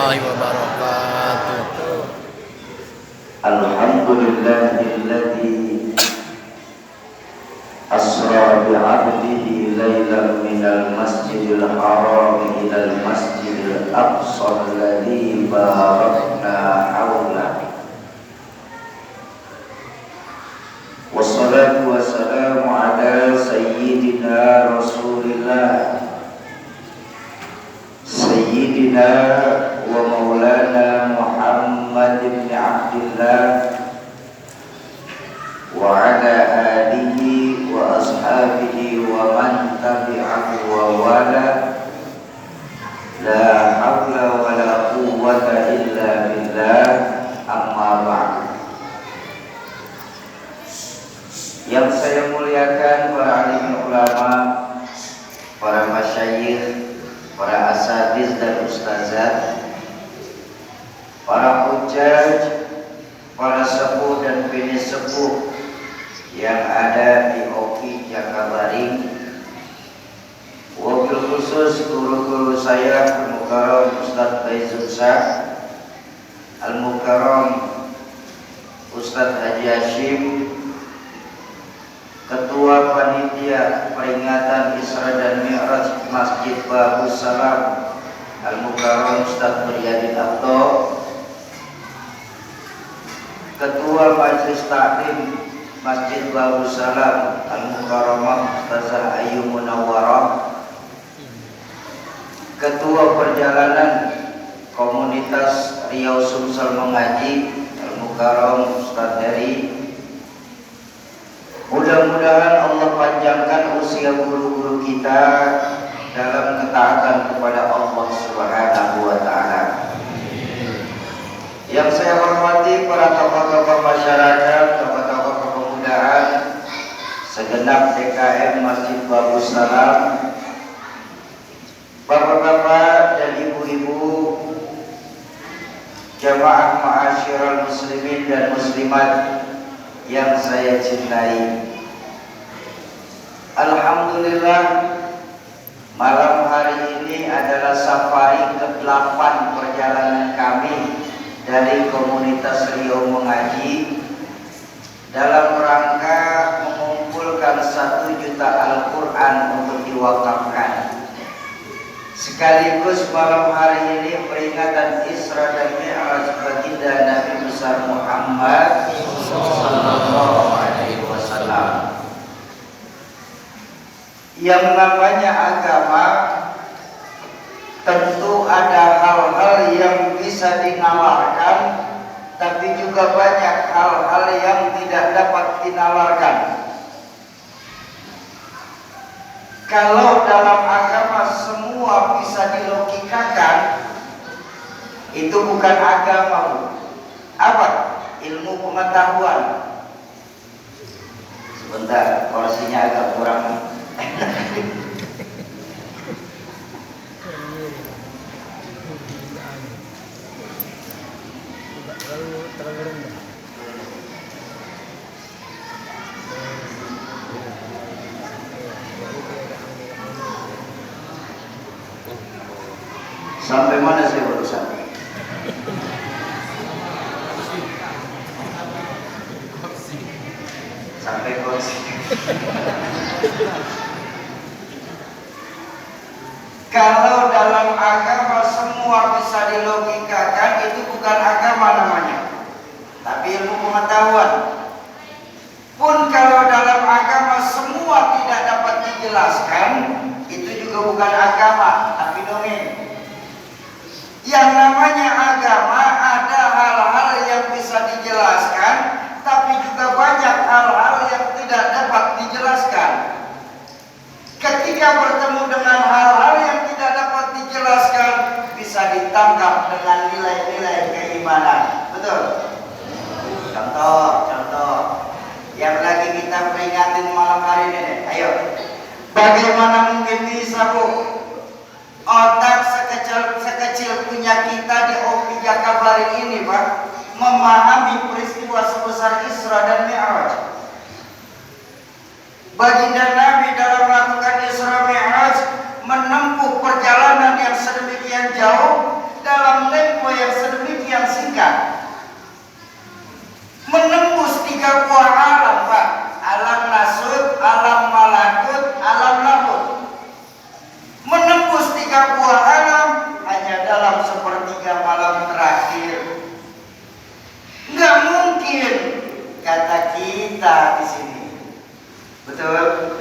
warahmatullahi wabarakatuh. Alhamdulillahilladzi asra bi'abdihi laylan minal masjidil haram ilal masjidil aqsa alladzi barakna hawla. Wassalatu wassalamu ala sayyidina Rasulillah Sayyidina wa maulana Muhammad ibn Abdillah wa ala alihi wa ashabihi wa man tabi'ahu wa wala. La hawla wa la quwwata illa billah, amma ba'd. Yang saya muliakan para alim ulama, para masyayikh, para asatiz dan ustazat, para hujjaj, para sepuh dan bini sepuh yang ada di OKI Jakabaring, wabil khusus guru-guru saya Al-Mukarram Ustaz Baizul Syah, Al-Mukarram Ustaz Haji Hashim, Ketua Panitia Peringatan Isra dan Mi'raj Masjid Babus Salam Al-Mukarram Ustaz Muryadin Abdo, Ketua Majelis Taklim Masjid Babus Salam Al-Mukarramah Ustazah Ayu Munawwarah, Ketua Perjalanan Komunitas Riau Sumsel Mengaji Al-Mukarram Ustaz Heri. Mudah-mudahan Allah panjangkan usia guru-guru kita dalam ketaatan kepada Allah Subhanahu wa Ta'ala. Yang saya hormati para tokoh-tokoh masyarakat, tokoh-tokoh kepemudaan, segenap DKM Masjid Babus Salam, bapak-bapak dan ibu-ibu, jamaah ma'asyiral muslimin dan muslimat yang saya cintai. Alhamdulillah, malam hari ini adalah safari ke-8 perjalanan kami dari komunitas Riau Mengaji dalam rangka mengumpulkan 1 juta Al-Quran untuk diwakafkan. Sekaligus malam hari ini peringatan Isra dan Mi'raj baginda Nabi besar Muhammad sallallahu alaihi wasallam. Yang namanya agama tentu ada hal-hal yang bisa dinalarkan, tapi juga banyak hal-hal yang tidak dapat dinalarkan. Kalau dalam agama semua bisa dilogikakan, itu bukan agama, apa? Ilmu pengetahuan. Sebentar, porsinya agak kurang. Terlalu rendah. Sampai mana saya barusan? Sampai kursi. Kalau dalam agama semua bisa dilogikakan, itu bukan agama namanya, tapi ilmu pengetahuan. Pun kalau dalam agama semua tidak dapat dijelaskan, itu juga bukan agama, tapi dongeng. Yang namanya agama ada hal-hal yang bisa dijelaskan, tapi juga banyak hal-hal yang tidak dapat dijelaskan. Ketika bertemu dengan hal-hal yang tidak dapat dijelaskan, bisa ditangkap dengan nilai-nilai keimanan. Betul? Contoh yang lagi kita peringatin malam hari ini. Ayo, bagaimana mungkin bisa, Bu, otak sekecil punya kita di OKI Jakabaring ini, Pak, memahami peristiwa sebesar Isra dan Mi'raj? Baginda Nabi dalam melakukan Isra Mi'raj menempuh perjalanan yang sedemikian jauh dalam tempo tiga buah alam hanya dalam sepertiga malam terakhir. Nggak mungkin, kata kita di sini. Betul?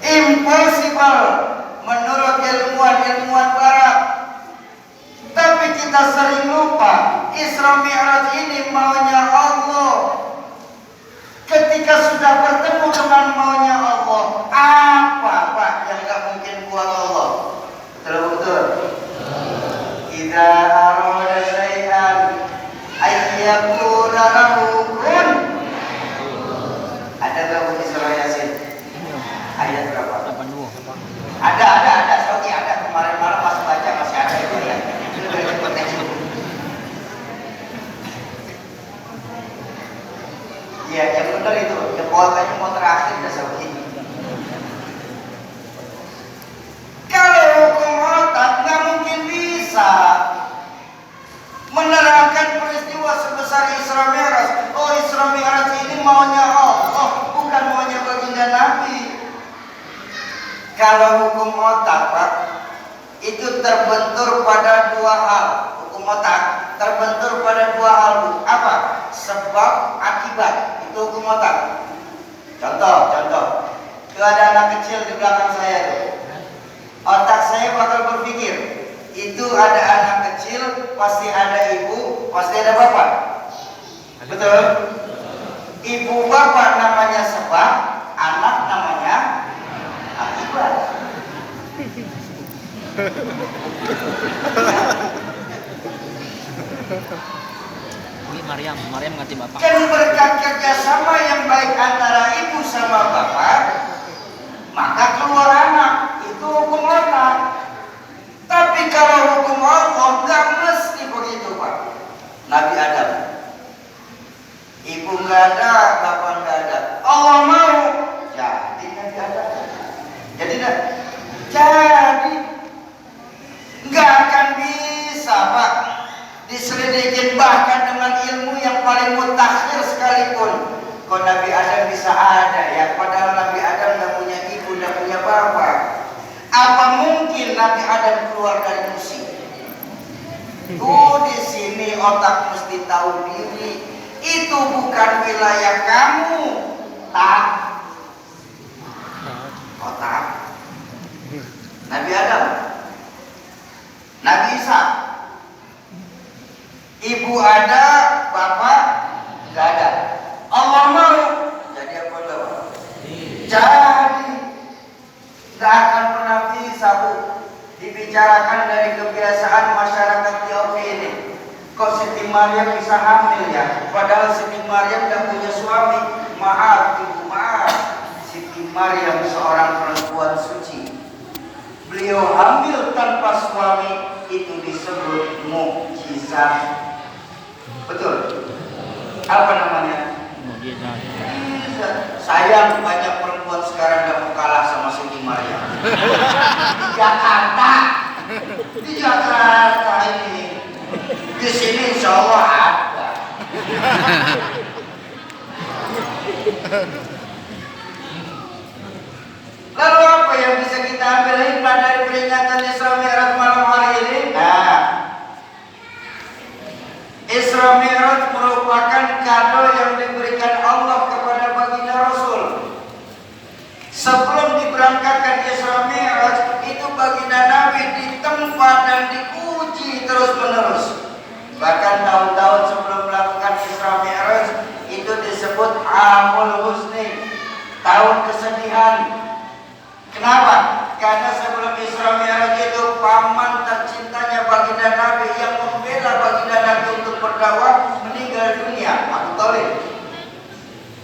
Impossible menurut ilmuwan barat. Tapi kita sering lupa, Isra Mi'raj ini maunya Allah. Ketika sudah bertemu dengan maunya Allah, apa Pak yang nggak mungkin buat Allah? Betul? Idza arada syai'an ayyaqula lahu kun. Ada nggak bunyi surah Yasin? Ayat berapa? 82. Ada. Soalnya ada kemarin malam pas baca masih ada itu ya. Itu dari potensi. Iya, yang benar itu. Yang kayaknya mau terakhir dah Soalnya. Kalau hukum otak nggak mungkin bisa menerangkan peristiwa sebesar Isra Mi'raj. Oh, Isra Mi'raj ini maunya Allah, bukan maunya baginda Nabi. Kalau hukum otak, Pak, itu terbentur pada dua hal. Hukum otak terbentur pada dua hal. Apa? Sebab akibat. Itu hukum otak. Contoh. Itu ada anak kecil di belakang saya tuh. Otak saya bakal berpikir, itu ada anak kecil, pasti ada ibu, pasti ada bapak. Betul? Ibu bapak namanya sebab, anak namanya akibat. Ini Maryam ganti bapak. Kan berkat kerjasama yang baik antara ibu sama bapak, maka keluar anak. Itu hukum otak. Tapi kalau hukum Allah nggak mesti begitu, Pak. Nabi Adam, ibu nggak ada, bapak nggak ada. Allah mau, jadi Nabi Adam. Jadi nggak akan bisa, Pak, diselidikin bahkan dengan ilmu yang paling mutakhir sekalipun. Kok Nabi Adam bisa ada ya? Padahal Nabi Adam nggak punya ibu, nggak punya bapak. Apa mungkin Nabi Adam keluar dari musim? Di sini otak mesti tahu diri. Itu bukan wilayah kamu, tak? Otak. Nabi Adam, Nabi Isa, ibu ada, bapak nggak ada. Allah mau, jadi apa tahu? Jadi nggak akan pernah bisa, Bu, dibicarakan dari kebiasaan masyarakat Tiongkok ini. Kok Siti Maryam bisa hamil ya? Padahal Siti Maryam nggak punya suami. Maaf, Ibu, maaf. Siti Maryam seorang perempuan suci. Beliau hamil tanpa suami, itu disebut mukjizat. Betul? Apa namanya? Mukjizat. Sayang banyak perempuan sekarang gak mau kalah sama Siti Maryam. Di Jakarta ini, di sini insya Allah ada. Lalu apa yang bisa kita ambil hikmah dari peringatan Isra Mi'raj malam hari ini? Nah, Isra Mi'raj merupakan kado yang diberikan Allah kepada baginda Rasul. Sebelum diberangkatkan Isra Mi'raj, itu baginda Nabi ditempa dan diuji terus-menerus. Bahkan tahun-tahun sebelum melakukan Isra Mi'raj itu disebut Amul Husni, tahun kesedihan. Kenapa? Karena sebelum Isra Mi'raj itu paman tercintanya baginda Nabi yang membela baginda Nabi untuk berdakwah meninggal dunia, Abu Thalib.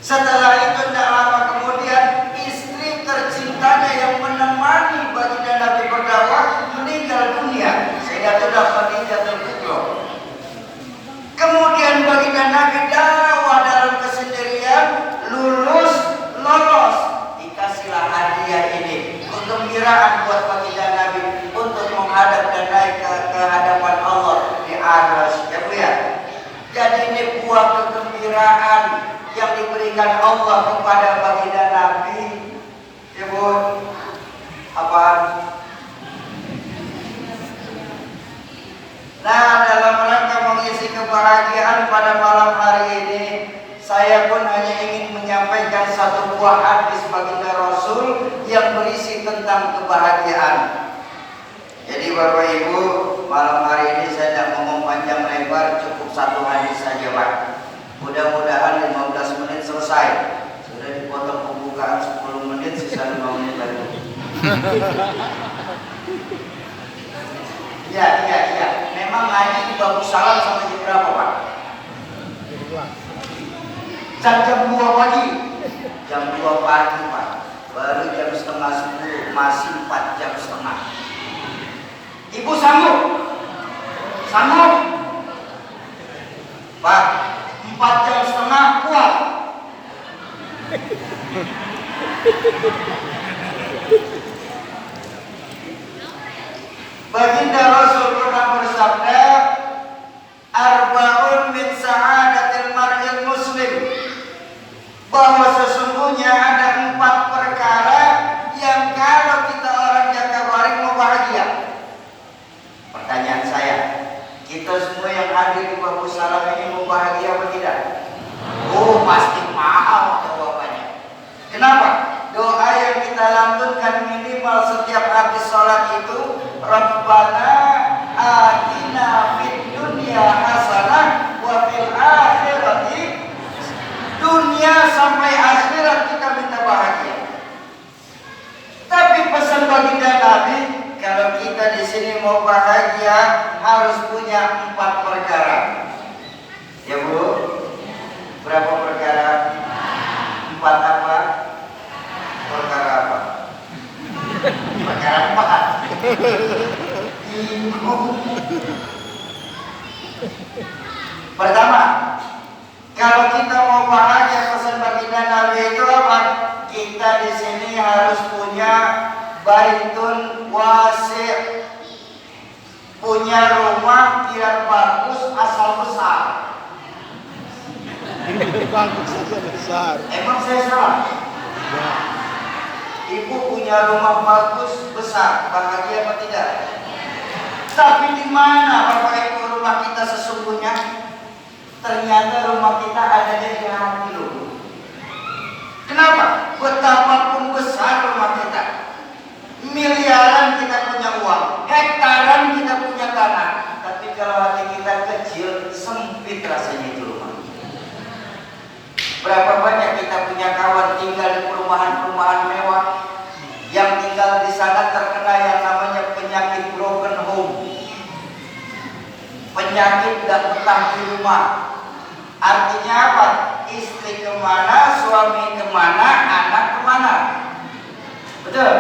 Setelah itu tidak lama kemudian istri tercintanya yang menemani baginda Nabi berdakwah meninggal dunia, Sayyidatuna Khadijatul Kubra. Kemudian baginda Nabi dakwah dalam kesendirian, lolos, dikasihlah hadiah ini, kegembiraan buat baginda Nabi untuk menghadap dan naik ke hadapan Allah di Arsy, ya Bu ya. Jadi ini buah kegembiraan yang diberikan Allah kepada baginda Nabi, ya Bu. Apaan? Nah, dalam rangka mengisi kebahagiaan pada malam hari ini, saya pun hanya ingin menyampaikan satu buah hadis baginda Rasul yang berisi tentang kebahagiaan. Jadi Bapak Ibu, malam hari ini saya tidak ngomong panjang lebar, cukup satu hadis saja Pak. Mudah-mudahan 15 menit selesai. Sudah dipotong pembukaan 10 menit, sisa 5 menit lagi. Iya. Memang ngaji di Bagus Salam sampai jam berapa Pak? Jam 2 pagi. Jam 2 pagi Pak. Baru jam setengah 10, masih 4 jam setengah. Ibu sanggup? Sanggup? Pak, 4 jam setengah kuat. Baginda Rasul pernah bersabda, arba'un min sa'adatil mar'il muslim, bahwa sesungguhnya ada 4 perkara yang kalau kita orang Jakabaring mau bahagia. Pertanyaan saya, kita semua yang hadir di Bagus Salam ini mau bahagia apa tidak? Oh, pasti mau jawabannya. Kenapa? Doa yang kita lantunkan minimal setiap habis sholat itu, Rabbana atina fid dunya hasanah wa fil akhirati, dunia sampai akhirat kita minta bahagia. Tapi pesan baginda Nabi, kalau kita di sini mau bahagia harus punya 4 perkara. Ya Bu, berapa perkara? 4 apa? Perkara apa? Perkara 4. Bingung. Pertama, kalau kita mau bahagia, pesan baginda Nabi itu apa? Kita di sini harus punya baitun wasi', punya rumah yang bagus asal besar. Bagus asal besar. Emang saya salah? Ya. Ibu punya rumah bagus besar, bahagia apa tidak? Tapi di mana Bapak Ibu rumah kita sesungguhnya? Ternyata rumah kita adanya di hati loh. Kenapa? Betapapun besar rumah kita, miliaran kita punya uang, hektaran kita punya tanah, tapi kalau hati kita kecil, sempit rasanya itu rumah. Berapa banyak kita punya kawan tinggal di perumahan-perumahan mewah, yang tinggal di sana terkena yang namanya penyakit broken home, penyakit gak betah di rumah. Artinya apa? Istri kemana, suami kemana, anak kemana. Betul?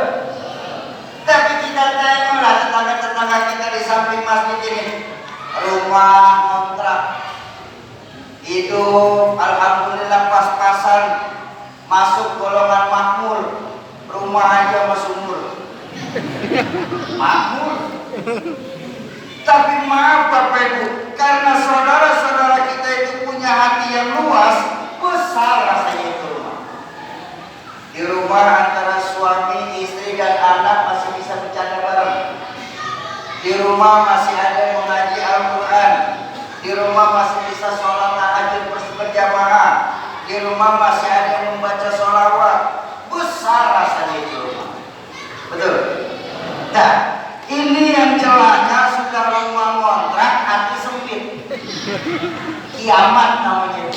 Tapi kita tengoklah tetangga-tetangga kita di samping masjid ini, rumah kontrak, hidup alhamdulillah pas-pasan, masuk golongan makmur, rumah aja masuk mur. Makmur. Tapi maaf Bapak Ibu, karena saudara-saudara kita itu punya hati yang luas, besar rasanya itu rumah. Di rumah antara suami, istri, dan anak masih bisa bercanda bareng. Di rumah masih ada yang mengaji Al-Quran. Di rumah masih bisa sholat tahajud berjamaah. Di rumah masih ada yang membaca sholawat. Besar rasanya itu rumah. Betul? Nah, ini yang celaka, sudah rumah kontrak, hati sempit. Kiamat namanya.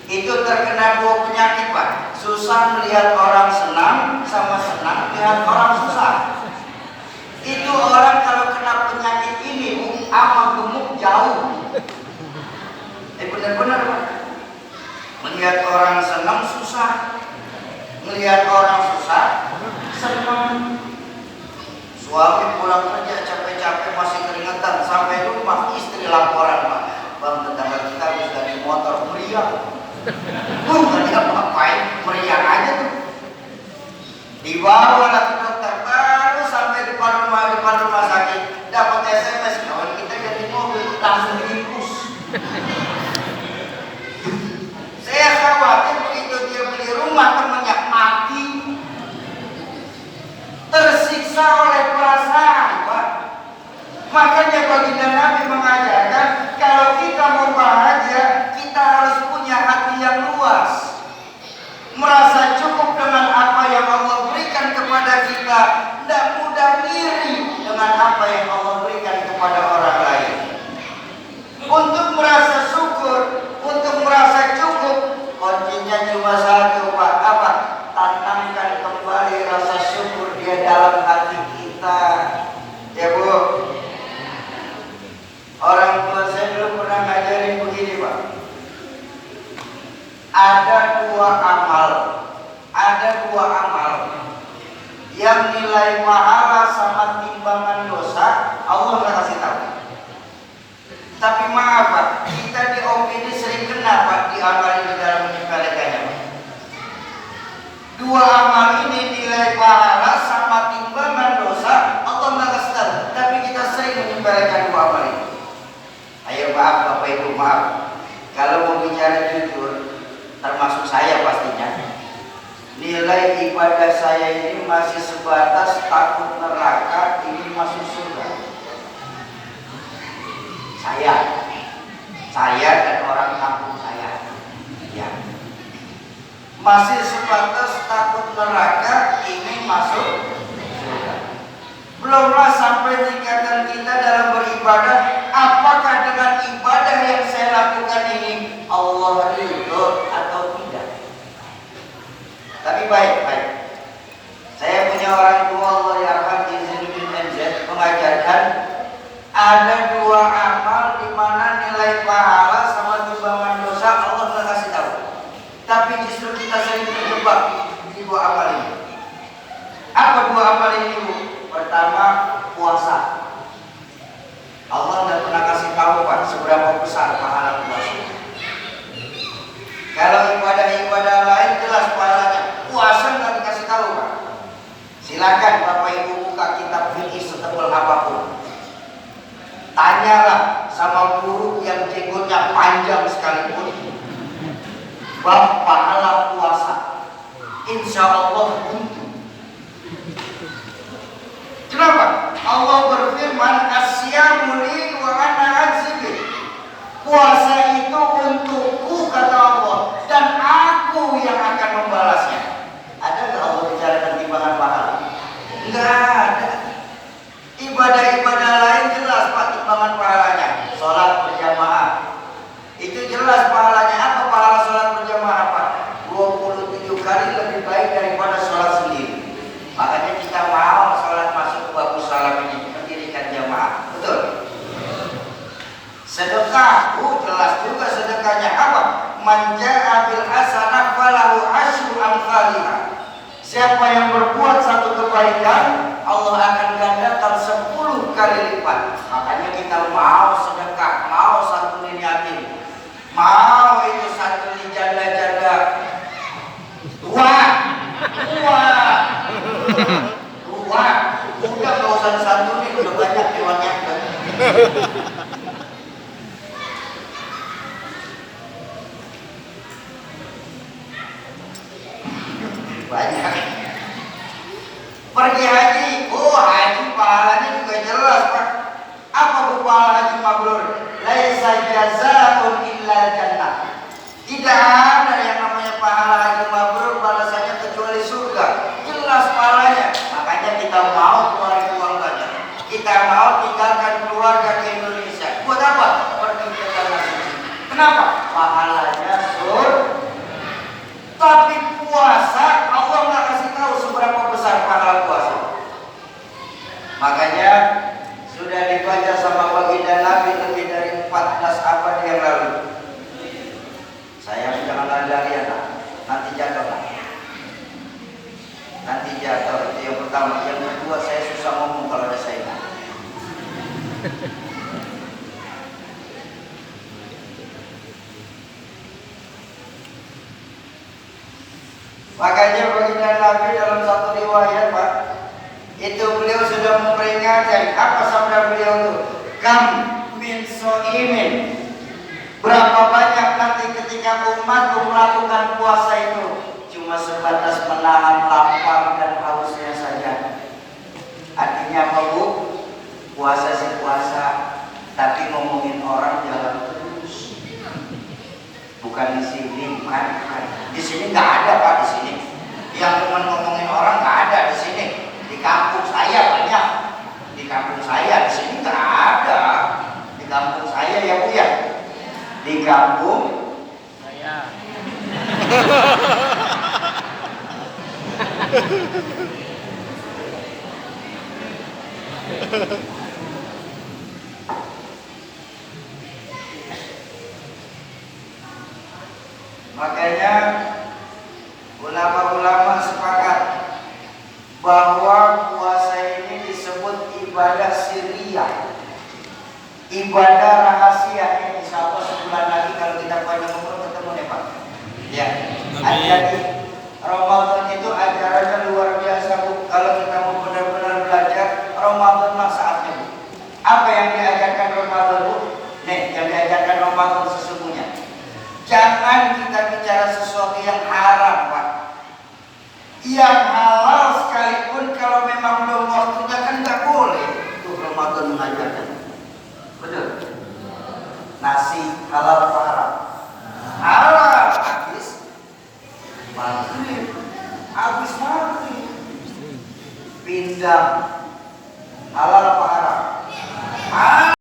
Itu terkena 2 penyakit Pak. Susah melihat orang senang, sama senang melihat orang susah. Itu orang kalau kena penyakit ini, sama gemuk jauh. Benar-benar Pak. Melihat orang senang susah, melihat orang susah senang. Suami pulang kerja capek-capek masih keringetan, sampai rumah istri laporan Pak, bang tetangga kita habis ganti motor meriah. Nggak diapa-apain, meriah aja tuh. Dibawa lah ke dokter, baru sampai depan rumah sakit dapat SMS, kawan kita ganti mobil, langsung diinfus. Saya khawatir begitu dia beli rumah temannya mati, tersiksa oleh perasaan Pak. Makanya baginda Ya Bu, orang tua saya dulu pernah ngajarin begini Pak. Ada dua amal yang nilai pahala sama timbangan dosa Allah nggak kasih tahu. Tapi maaf Pak, kita di OPD sering kena Pak diamali di dalam menyepelekannya. Dua amal ini nilai pahala sama timbangan dosa Allah nggak kasih tahu. Tapi kita sering menyepelekan dua amal ini. Ayo maaf Bapak Ibu, maaf. Kalau mau bicara jujur, termasuk saya pastinya, nilai ibadah saya ini masih sebatas takut neraka, ini masuk surga. Saya dan orang kampung saya, ya, masih sebatas takut neraka, ini masuk surga. Belumlah sampai tingkatan kita dalam beribadah, apakah dengan ibadah yang saya lakukan ini Allah ridho atau tidak. Tapi baik. Saya punya orang tua Allah yarham Izzuddin NZ mengajarkan ada dua amal di mana nilai pahala sama timbangan dosa Allah nggak kasih tahu. Tapi justru kita sering terjebak di dua amal ini. Apa dua amal ini Bu? Pertama, puasa. Allah nggak pernah kasih tahu Pak seberapa besar pahala puasa. Kalau ibadah-ibadah lain jelas pahalanya, puasa nggak dikasih tahu Pak. Silakan Bapak Ibu buka kitab fikih setebal apapun. Tanyalah sama guru yang jenggotnya panjang sekalipun, bab pahala puasa, insya Allah buntu. Kenapa? Allah berfirman, Asyamu li wa ana ajzi. Puasa itu untukku kata Allah, dan aku yang akan membalasnya. Ada nggak Allah bicarakan timbangan pahala? Enggak ada. Ibadah-ibadah lain jelas Pak timbangan pahalanya. Sholat berjamaah itu jelas pahalanya. Apa pahala sholat berjamaah Pak? 27 kali lebih baik daripada sholat sendiri. Makanya kita mau sholat masuk babu salam ini mendirikan jamaah. Betul? Sedekah, jelas juga sedekahnya apa? Man jaa bil hasanah falahu asyru amsalihha. Siapa yang berbuat satu kebaikan, Allah akan gandakan 10 kali lipat. Makanya kita mau sedekah, mau santunin yatim, mau itu santunin janda-janda tua. Udah gak usah disantunin, udah banyak hewannya. Banyak. Pergi haji, haji pahalanya juga jelas Pak. Apa bu pahala haji mabrur? Laisa jazaa'un illa jannah. Tidak ada yang namanya pahala haji mabrur balasannya kecuali surga. Jelas pahalanya. Makanya kita mau keluar keluarganya. Kita mau tinggalkan keluarga ke Indonesia. Buat apa? Pergi ke tanah suci. Kenapa? Pahalanya surga. Tapi puasa Allah nggak kasih tahu seberapa besar pahala puasa. Makanya sudah dibaca sama baginda Nabi lebih dari 14 abad yang lalu. Sayang jangan lari-lari ya nak. Nanti jatuh nak. Nanti jatuh itu yang pertama. Yang kedua saya susah ngomong kalau ada saya. Makanya baginda Nabi dalam satu riwayat Pak, itu beliau sudah memperingatkan. Apa sabda beliau itu? Kam min so'imin. Berapa banyak nanti ketika umat melakukan puasa itu cuma sebatas menahan lapar dan hausnya saja. Artinya apa Bu? Puasa sih puasa, tapi ngomongin orang jalan terus. Bukan di sini, bukan. Di sini nggak ada Pak, di sini. Yang cuma ngomongin orang nggak ada di sini. Di kampung saya banyak. Di kampung saya, di sini nggak ada. Di kampung saya ya Bu ya. Di kampung Saya. Makanya ulama-ulama sepakat bahwa puasa ini disebut ibadah sirriyah, ibadah rahasia. Insya Allah sebulan lagi kalau kita panjang umur ketemu nih Pak. Ya. Jadi Ramadan itu ajarannya luar biasa Bu. Kalau kita mau benar-benar belajar Ramadanlah saatnya Bu. Apa yang diajarkan Ramadan Bu? Nih, yang diajarkan Ramadan sesungguhnya. Jangan kita bicara sesuatu yang haram Pak. Yang halal sekalipun kalau memang belum waktunya kan nggak boleh. Itu Ramadan mengajarkan. Betul. Nasi halal atau haram? Halal. Habis maghrib. Habis maghrib. Pindang